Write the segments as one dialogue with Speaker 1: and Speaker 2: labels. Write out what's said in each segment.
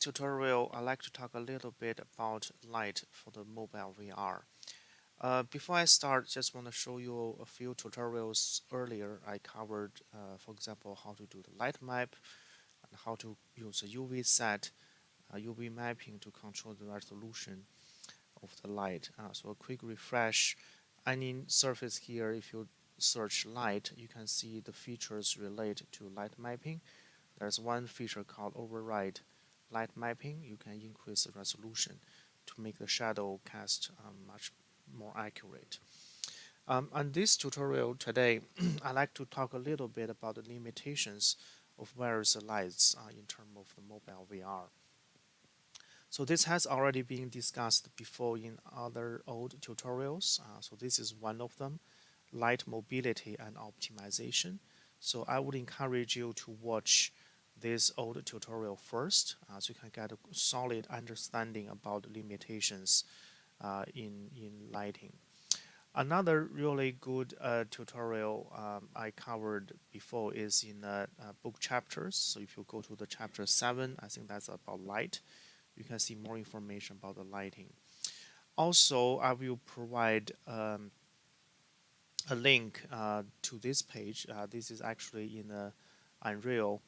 Speaker 1: tutorial, I'd like to talk a little bit about light for the mobile VR. Before I start, just want to show you a few tutorials earlier. I covered, for example, how to do the light map and how to use a UV set, UV mapping to control the resolution of the light. So a quick refresh. Any surface here, if you search light, you can see the features related to light mapping. There's one feature called override light mapping. You can increase the resolution to make the shadow cast much more accurate. On this tutorial today, I'd like to talk a little bit about the limitations of various lights in terms of the mobile VR. So this has already been discussed before in other old tutorials. So this is one of them, light mobility and optimization. So I would encourage you to watch this old tutorial first, so you can get a solid understanding about the limitations in lighting. Another really good tutorial I covered before is in book chapters. So if you go to the chapter 7, I think that's about light. You can see more information about the lighting. Also, I will provide a link to this page. This is actually in the Unreal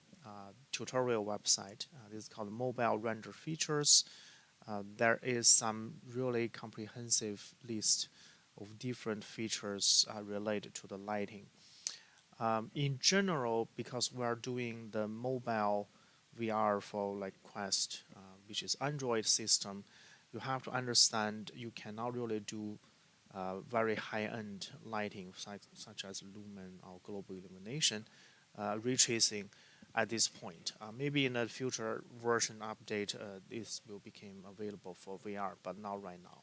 Speaker 1: tutorial website. This is called Mobile Render Features. There is some really comprehensive list of different features related to the lighting. In general, because we are doing the mobile VR for like Quest, which is Android system, you have to understand you cannot really do very high-end lighting such as lumen or global illumination ray tracing at this point. Maybe in a future version update, this will become available for VR, but not right now.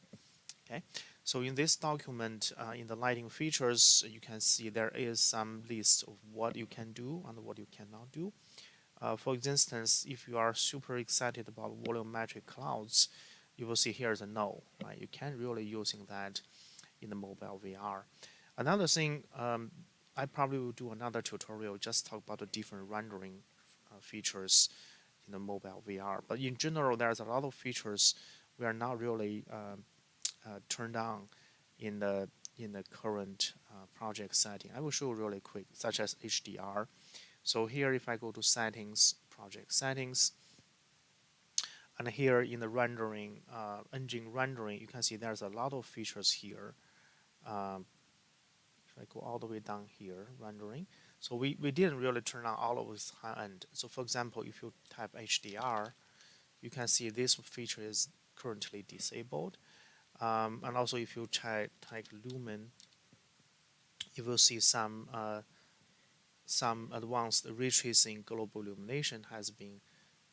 Speaker 1: Okay, so in this document, in the lighting features, you can see there is some list of what you can do and what you cannot do. For instance, if you are super excited about volumetric clouds, you will see here is a no. Right? You can't really using that in the mobile VR. Another thing, I probably will do another tutorial just talk about the different rendering features in the mobile VR. But in general, there's a lot of features we are not really turned on in the current project setting. I will show really quick, such as HDR. So here, if I go to settings, project settings, and here in the rendering, engine rendering, you can see there's a lot of features here. Um, if I go all the way down here, rendering. So we didn't really turn on all of this high end. So for example, if you type HDR, you can see this feature is currently disabled. And also if you type lumen, you will see some advanced ray tracing global illumination has been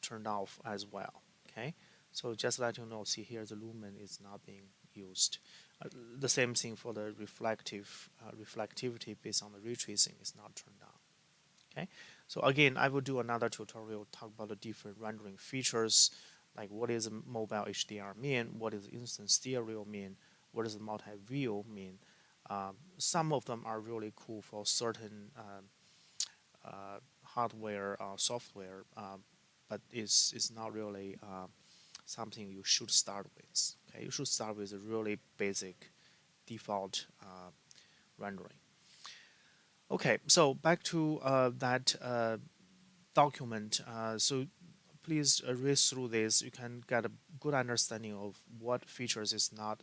Speaker 1: turned off as well. Okay, so just let you know, see here the lumen is not being used. The same thing for the reflectivity based on the ray tracing is not turned on. Okay, so again, I will do another tutorial talk about the different rendering features, like what is a mobile HDR mean, what is instant stereo mean, what is a multi-view mean. Some of them are really cool for certain hardware or software, but it's not really something you should start with. Okay, you should start with a really basic default rendering. Okay, so back to that document. So please read through this. You can get a good understanding of what features is not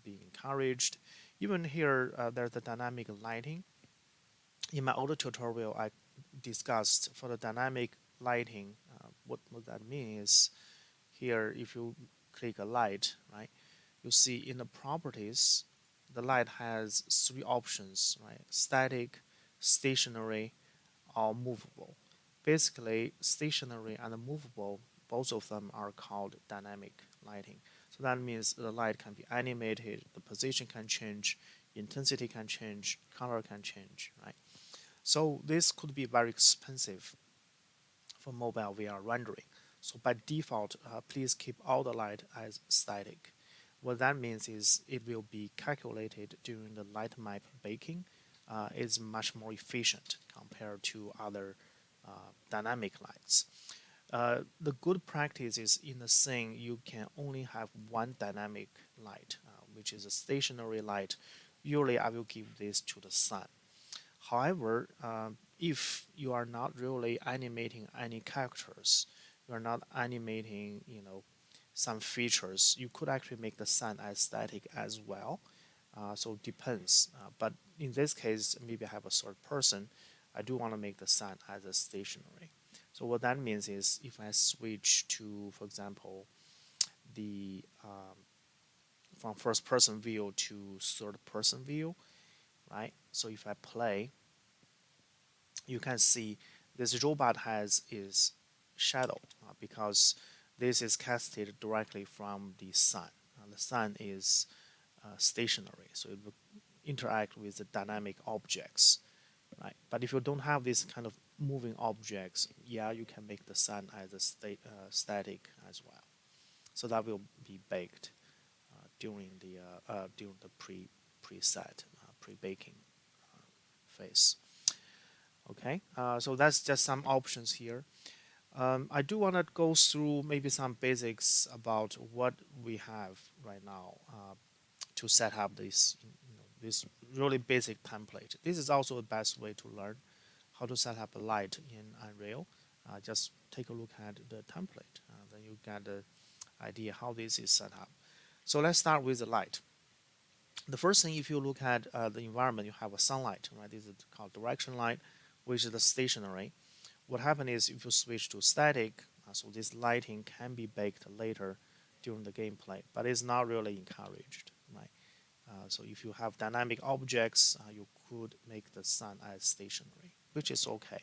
Speaker 1: being encouraged. Even here, there's the dynamic lighting. In my other tutorial, I discussed for the dynamic lighting, what that means is here, if you click a light, right, you see in the properties, the light has three options, right? Static, stationary, or movable. Basically, stationary and movable, both of them are called dynamic lighting. So that means the light can be animated, the position can change, intensity can change, color can change, right? So this could be very expensive for mobile VR rendering. So by default, please keep all the light as static. What that means is it will be calculated during the light map baking. It's much more efficient compared to other dynamic lights. The good practice is in the scene you can only have one dynamic light, which is a stationary light. Usually, I will give this to the sun. However, if you are not really animating any characters, you are not animating, some features, you could actually make the sun as static as well. So it depends. But in this case, maybe I have a third person. I do want to make the sun as a stationary. So what that means is if I switch to, for example, the from first person view to third person view, right? So if I play, you can see this robot has is shadow because this is casted directly from the sun. The sun is stationary, so it will interact with the dynamic objects, right? But if you don't have this kind of moving objects, yeah, you can make the sun as a static as well. So that will be baked during the preset pre-baking phase. Okay, so that's just some options here. I do want to go through maybe some basics about what we have right now to set up this really basic template. This is also the best way to learn how to set up a light in Unreal. Just take a look at the template, then you get the idea how this is set up. So let's start with the light. The first thing, if you look at the environment, you have a sunlight, right? This is called direction light, which is the stationary. What happens is if you switch to static, so this lighting can be baked later during the gameplay, but it's not really encouraged, right? So if you have dynamic objects, you could make the sun as stationary, which is okay.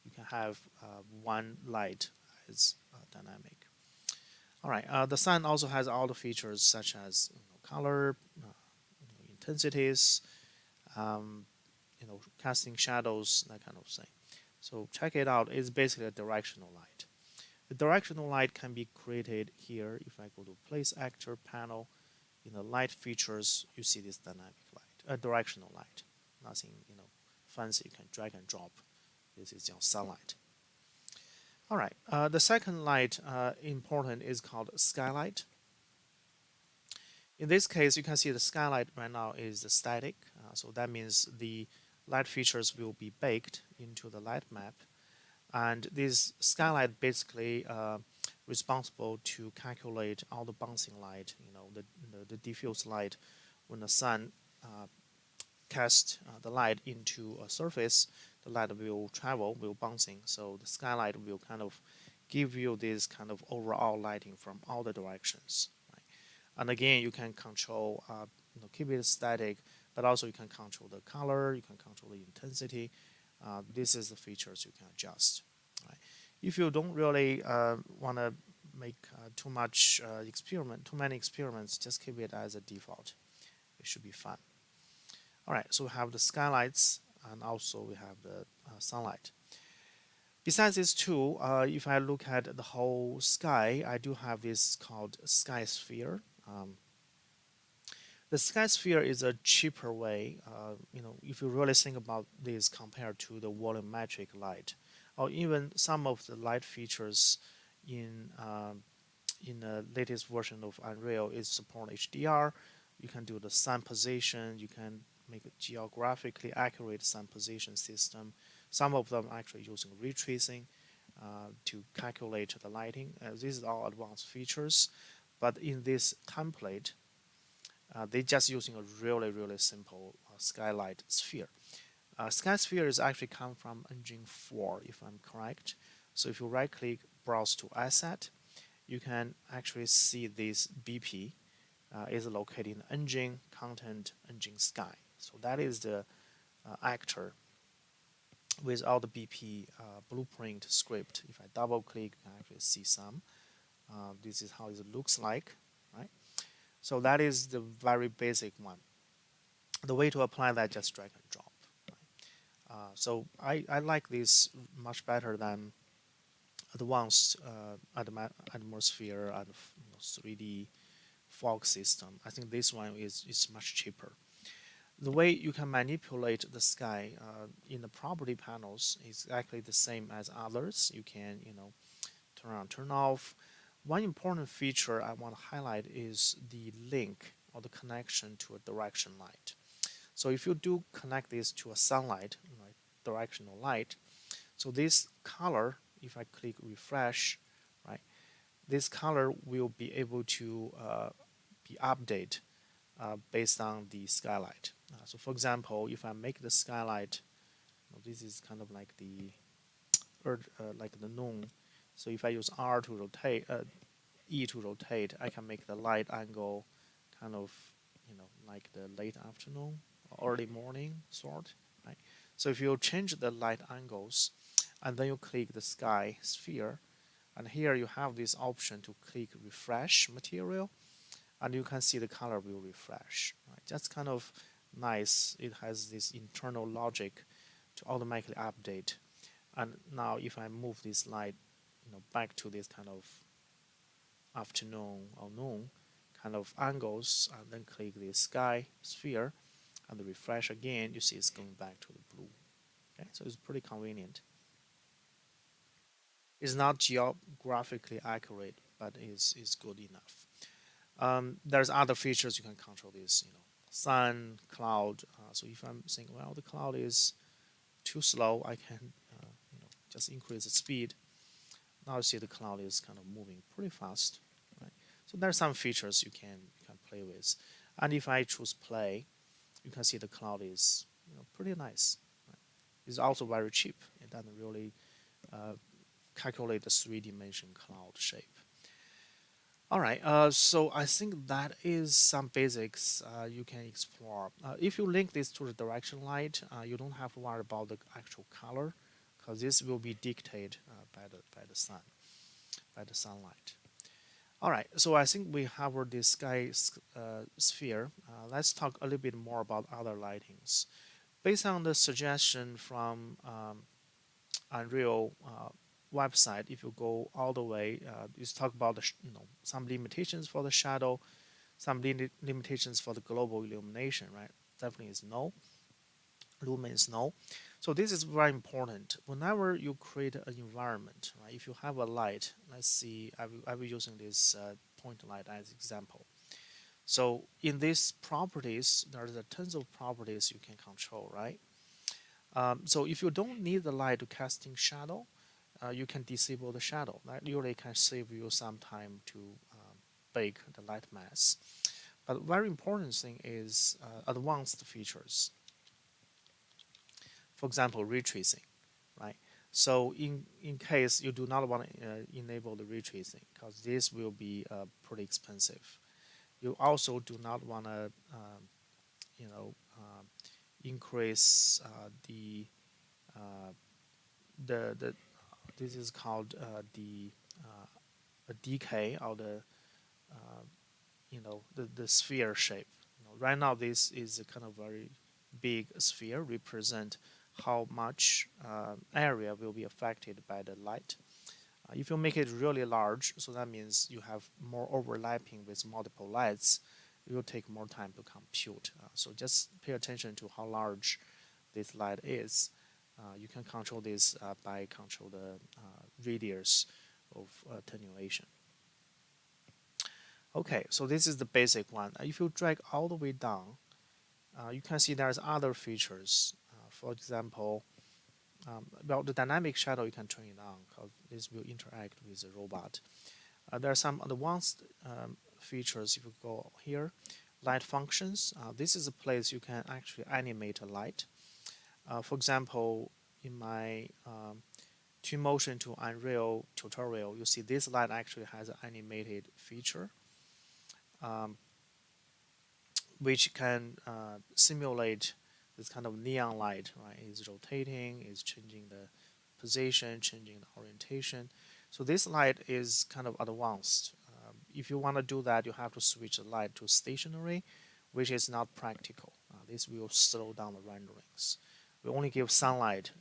Speaker 1: You can have one light as dynamic. All right. The sun also has all the features such as color, intensities, um, casting shadows, that kind of thing. So check it out. It's basically a directional light. The directional light can be created here. If I go to Place Actor panel, in the light features, you see this dynamic light, a directional light. Nothing, fancy. You can drag and drop. This is your sunlight. All right. The second light important is called skylight. In this case, you can see the skylight right now is static. So that means the light features will be baked into the light map. And this skylight basically responsible to calculate all the bouncing light, the diffuse light when the sun casts the light into a surface, the light will travel, will bouncing. So the skylight will kind of give you this kind of overall lighting from all the directions. Right? And again, you can control, keep it static, but also you can control the color, you can control the intensity. This is the features you can adjust. Right? If you don't really want to make too many experiments, just keep it as a default. It should be fun. All right, so we have the skylights and also we have the sunlight. Besides these two, if I look at the whole sky, I do have this called sky sphere. The sky sphere is a cheaper way, if you really think about this compared to the volumetric light, or even some of the light features in the latest version of Unreal is support HDR. You can do the sun position. You can make a geographically accurate sun position system. Some of them actually using ray tracing to calculate the lighting. These are all advanced features, but in this template, they're just using a really, really simple skylight sphere. Sky sphere is actually come from engine 4, if I'm correct. So if you right-click, browse to asset, you can actually see this BP is located in engine, content, engine sky. So that is the actor with all the BP blueprint script. If I double-click, you can actually see some. This is how it looks like, right? So that is the very basic one. The way to apply that, just drag and drop. Right? So I like this much better than advanced atmosphere and 3D fog system. I think this one is much cheaper. The way you can manipulate the sky in the property panels is exactly the same as others. You can turn on, turn off. One important feature I want to highlight is the link or the connection to a direction light. So if you do connect this to a sunlight, right, directional light, so this color, if I click refresh, right, this color will be able to be updated based on the skylight. So for example, if I make the skylight, this is kind of like the like the noon. So if I use R to rotate, E to rotate, I can make the light angle kind of, like the late afternoon or early morning sort, right? So if you change the light angles, and then you click the sky sphere, and here you have this option to click refresh material, and you can see the color will refresh. Right? That's kind of nice. It has this internal logic to automatically update. And now if I move this light, back to this kind of afternoon or noon kind of angles, and then click the sky sphere and the refresh again, you see it's going back to the blue. Okay, so it's pretty convenient. It's not geographically accurate, but is good enough. There's other features you can control this, sun, cloud. So if I'm saying, well, the cloud is too slow, I can, just increase the speed. Now you see the cloud is kind of moving pretty fast, right? So there are some features you can play with, and if I choose play, you can see the cloud is pretty nice. Right? It's also very cheap. It doesn't really calculate the three-dimension cloud shape. All right, so I think that is some basics you can explore. If you link this to the direction light, you don't have to worry about the actual color, because this will be dictated by the sun, by the sunlight. All right, so I think we covered this sky sphere. Let's talk a little bit more about other lightings. Based on the suggestion from Unreal website, if you go all the way, just talk about the some limitations for the shadow, some limitations for the global illumination, right? Definitely is no. Lumen is no. So this is very important. Whenever you create an environment, right? If you have a light, let's see, I will using this point light as example. So in these properties, there's a tons of properties you can control, right? So if you don't need the light to casting shadow, you can disable the shadow. That usually can save you some time to bake the light mask. But very important thing is advanced features. For example, ray tracing, right? So in case you do not want to enable the ray tracing, because this will be pretty expensive. You also do not want to, you know, increase the this is called the decay or the the sphere shape. Right now this is a kind of very big sphere represent how much area will be affected by the light. If you make it really large, so that means you have more overlapping with multiple lights, it will take more time to compute. So just pay attention to how large this light is. You can control this by control the radius of attenuation. Okay, so this is the basic one. If you drag all the way down, you can see there's other features. For example, well, the dynamic shadow you can turn it on because this will interact with the robot. There are some advanced features. If you go here, light functions. This is a place you can actually animate a light. For example, in my Twinmotion to Unreal tutorial, you see this light actually has an animated feature, which can simulate this kind of neon light, right? It's rotating, it's changing the position, changing the orientation. So this light is kind of advanced. If you want to do that, you have to switch the light to stationary, which is not practical. This will slow down the renderings. We only give sunlight,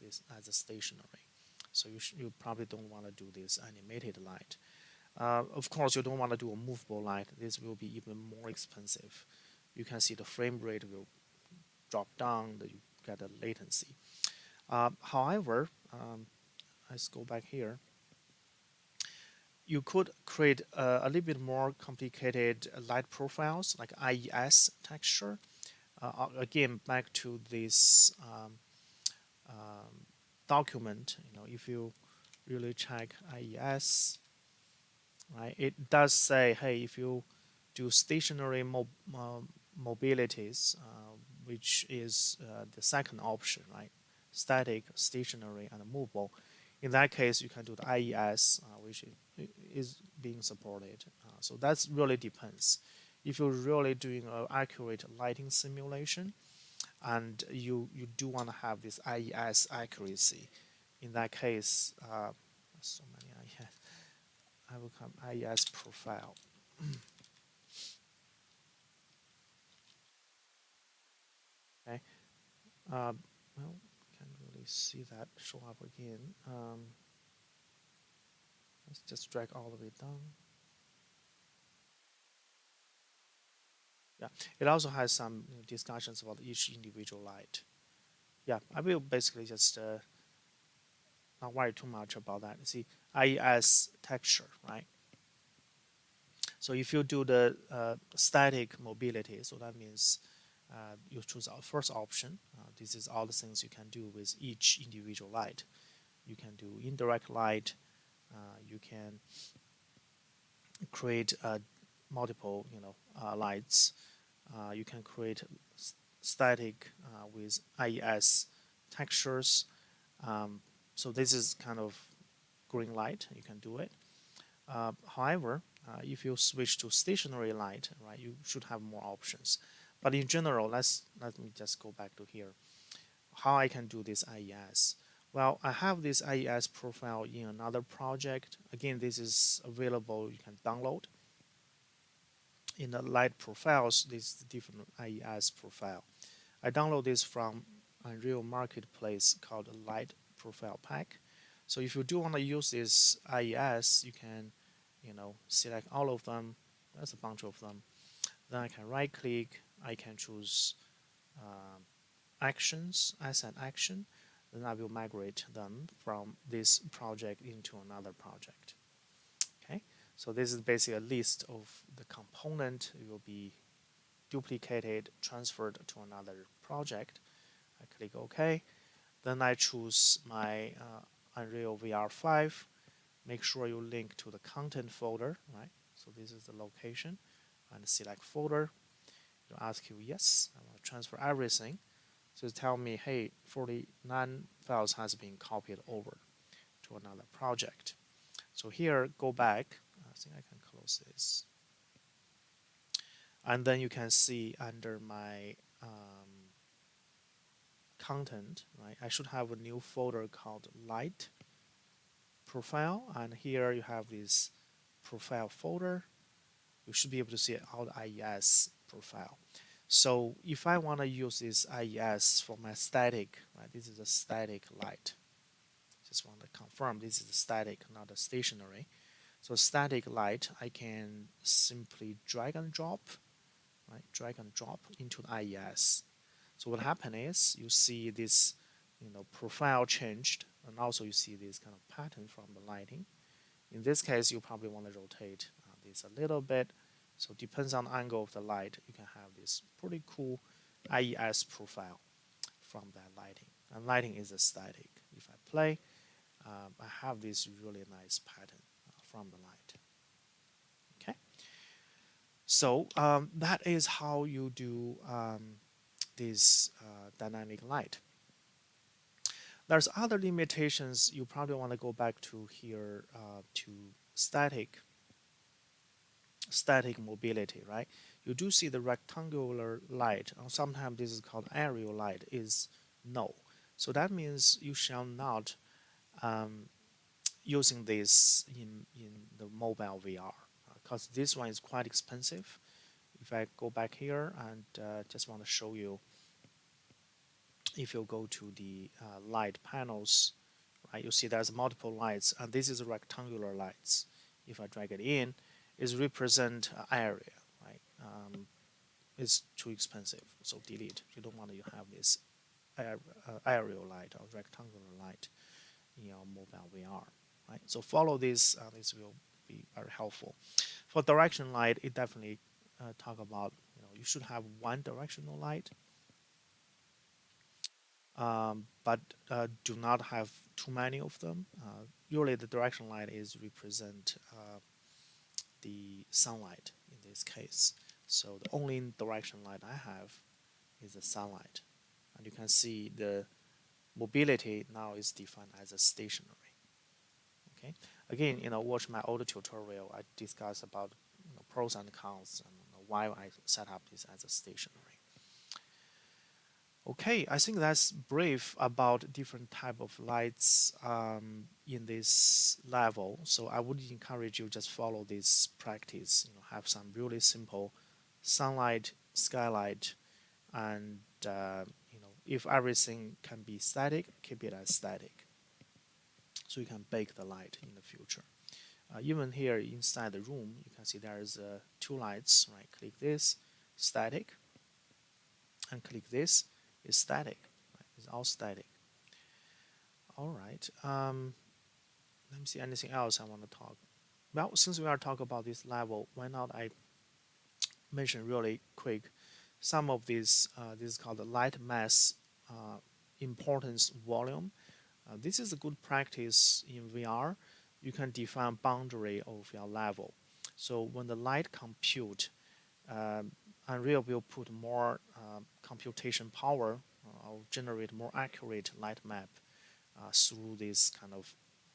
Speaker 1: this as a stationary. So you probably don't want to do this animated light. Of course, you don't want to do a movable light. This will be even more expensive. You can see the frame rate will drop down, you get a latency. However, let's go back here. you could create a little bit more complicated light profiles like IES texture. Again, back to this document, if you really check IES, right, it does say, hey, if you do stationary mobilities, which is the second option, right, static, stationary, and movable. In that case, you can do the IES, which is being supported. So that's really depends. If you're really doing an accurate lighting simulation, and you do want to have this IES accuracy, in that case, so many IES. I will come IES profile. Okay. Well, can't really see that show up again. Let's just drag all the way down. Yeah, it also has some discussions about each individual light. Yeah, I will basically just not worry too much about that. See, IES texture, right? So if you do the static mobility, so that means you choose our first option. This is all the things you can do with each individual light. You can do indirect light. You can create multiple, lights. You can create static with IES textures. So this is kind of green light. You can do it. However, if you switch to stationary light, right, you should have more options. But in general, let me just go back to here. How I can do this IES? Well, I have this IES profile in another project. Again, this is available. You can download. In the light profiles, this is the different IES profile. I download this from Unreal Marketplace called Light Profile Pack. So if you do want to use this IES, you can, select all of them. There's a bunch of them. Then I can right click. I can choose actions, asset action. Then I will migrate them from this project into another project. Okay, so this is basically a list of the component. It will be duplicated, transferred to another project. I click OK. Then I choose my Unreal VR 5. Make sure you link to the content folder, right? So this is the location, and select folder. It'll ask you, yes, I want to transfer everything. So it tell me, hey, 49 files has been copied over to another project. So here, go back. I think I can close this. And then you can see under my content, right? I should have a new folder called light profile. And here you have this profile folder. You should be able to see all the IES profile. So if I want to use this IES for my static, right? This is a static light. Just want to confirm this is a static, not a stationary. So static light, I can simply drag and drop, right? Drag and drop into the IES. So what happened is you see this, profile changed, and also you see this kind of pattern from the lighting. In this case, you probably want to rotate this a little bit. So depends on the angle of the light, you can have this pretty cool IES profile from that lighting. And lighting is a static. If I play, I have this really nice pattern from the light. Okay. So that is how you do this dynamic light. There's other limitations. You probably want to go back to here to static mobility, right? You do see the rectangular light, and sometimes this is called aerial light, is no. So that means you shall not using this in the mobile VR because this one is quite expensive. If I go back here and just want to show you, if you go to the light panels, right, you see there's multiple lights, and this is rectangular lights. If I drag it in, it represent area, right? It's too expensive, so delete. You don't want to have this aerial light or rectangular light in your mobile VR, right? So follow this. This will be very helpful. For direction light, it definitely talk about, you should have one directional light, but do not have too many of them. Usually the direction light is represent the sunlight in this case. So the only direction light I have is the sunlight. And you can see the mobility now is defined as a stationary. Okay. Again, watch my older tutorial. I discuss about pros and cons and why I set up this as a stationary. Okay, I think that's brief about different type of lights in this level. So I would encourage you just follow this practice. Have some really simple sunlight, skylight, and if everything can be static, keep it as static. So you can bake the light in the future. Even here inside the room, you can see there is two lights. Right, click this, static, and click this is static. Right? It's all static. All right. Let me see anything else I want to talk. Well, since we are talking about this level, why not I mention really quick some of these. This is called the light mass importance volume. This is a good practice in VR. You can define boundary of your level. So when the light compute, Unreal will put more computation power or generate more accurate light map through these kind of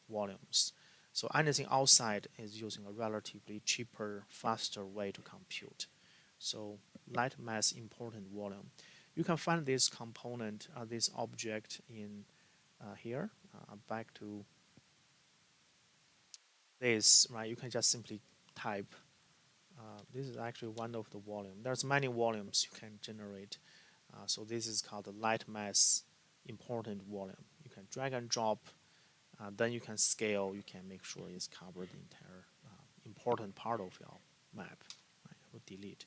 Speaker 1: volumes. So anything outside is using a relatively cheaper, faster way to compute. So light mass important volume. You can find this component, this object in here. Back to this, right? You can just simply type. This is actually one of the volume. There's many volumes you can generate. So this is called the light mass important volume. You can drag and drop. Then you can scale. You can make sure it's covered the entire important part of your map. Right? I will delete.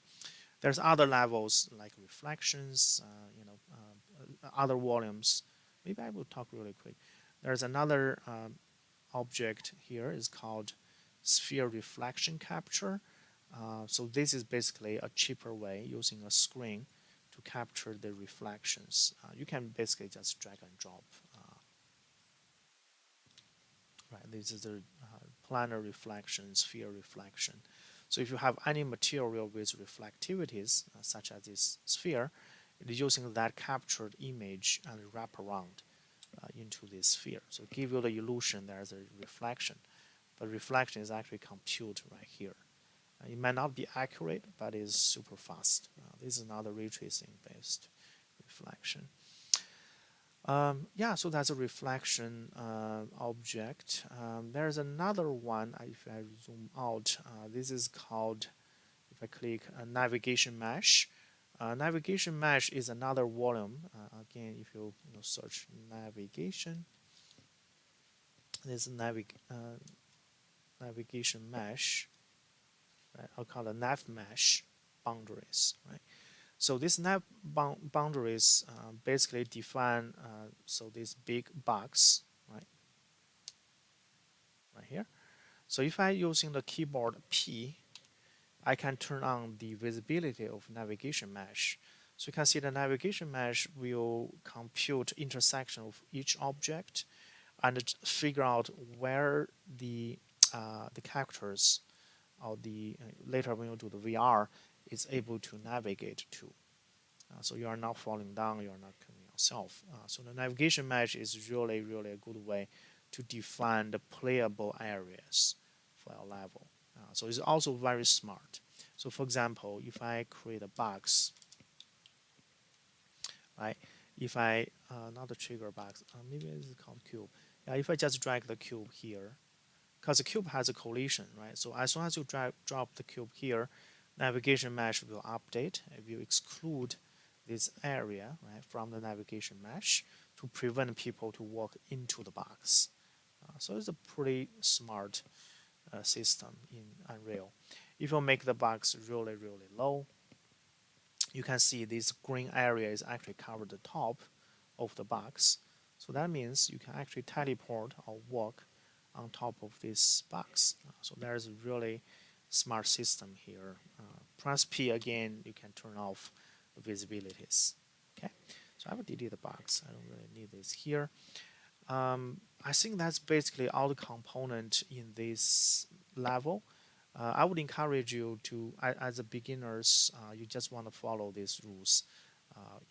Speaker 1: There's other levels like reflections, other volumes. Maybe I will talk really quick. There's another object here is called sphere reflection capture. So this is basically a cheaper way using a screen to capture the reflections. You can basically just drag and drop. Right, this is the planar reflection, sphere reflection. So if you have any material with reflectivities, such as this sphere, it is using that captured image and wrap around into this sphere. So give you the illusion there's a reflection, but reflection is actually compute right here. It might not be accurate, but it's super fast. This is another ray tracing based reflection. Yeah, so that's a reflection object. There's another one, if I zoom out, this is called, if I click navigation mesh. Navigation mesh is another volume. Again, if you, search navigation, there's navigation mesh. Right? I'll call it nav mesh boundaries. Right? So these nav boundaries basically define so this big box, right here. So if I using the keyboard P, I can turn on the visibility of navigation mesh. So you can see the navigation mesh will compute intersection of each object and figure out where the characters or the later when you do the VR is able to navigate to. So you are not falling down, you are not killing yourself. So the navigation mesh is really, really a good way to define the playable areas for your level. So it's also very smart. So for example, if I create a box, right? If I, not a trigger box, maybe this is called cube. Yeah, if I just drag the cube here, because the cube has a collision, right? So as soon as you drop the cube here, navigation mesh will update. It will exclude this area, right, from the navigation mesh to prevent people to walk into the box. So it's a pretty smart system in Unreal. If you make the box really, really low, you can see this green area is actually covered the top of the box. So that means you can actually teleport or walk on top of this box. So there's a really smart system here. Press P again, you can turn off the visibilities. Okay, so I will delete the box. I don't really need this here. I think that's basically all the component in this level. I would encourage you to, as a beginners, you just want to follow these rules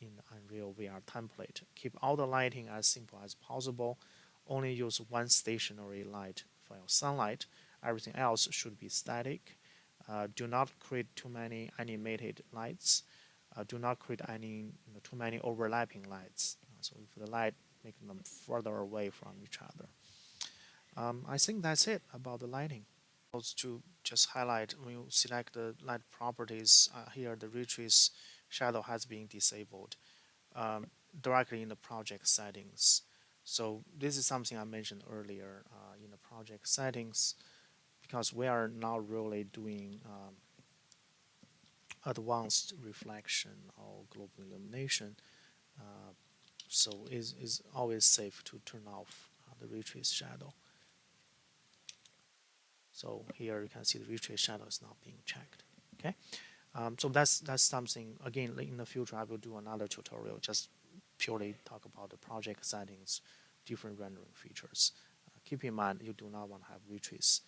Speaker 1: in Unreal VR template. Keep all the lighting as simple as possible. Only use one stationary light for your sunlight. Everything else should be static. Do not create too many animated lights. Do not create any too many overlapping lights. So if the light, make them further away from each other. I think that's it about the lighting. To just highlight, when you select the light properties, here the ray trace shadow has been disabled directly in the project settings. So this is something I mentioned earlier in the project settings, because we are not really doing advanced reflection or global illumination. So it's always safe to turn off the ray trace shadow. So here you can see the ray trace shadow is not being checked. Okay, so that's something. Again, in the future, I will do another tutorial just purely talk about the project settings, different rendering features. Keep in mind, you do not want to have ray trace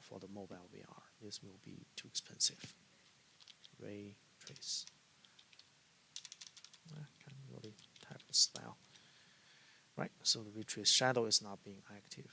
Speaker 1: for the mobile VR. This will be too expensive. Ray trace. I can't really type the spell. Right, so the ray trace shadow is not being active.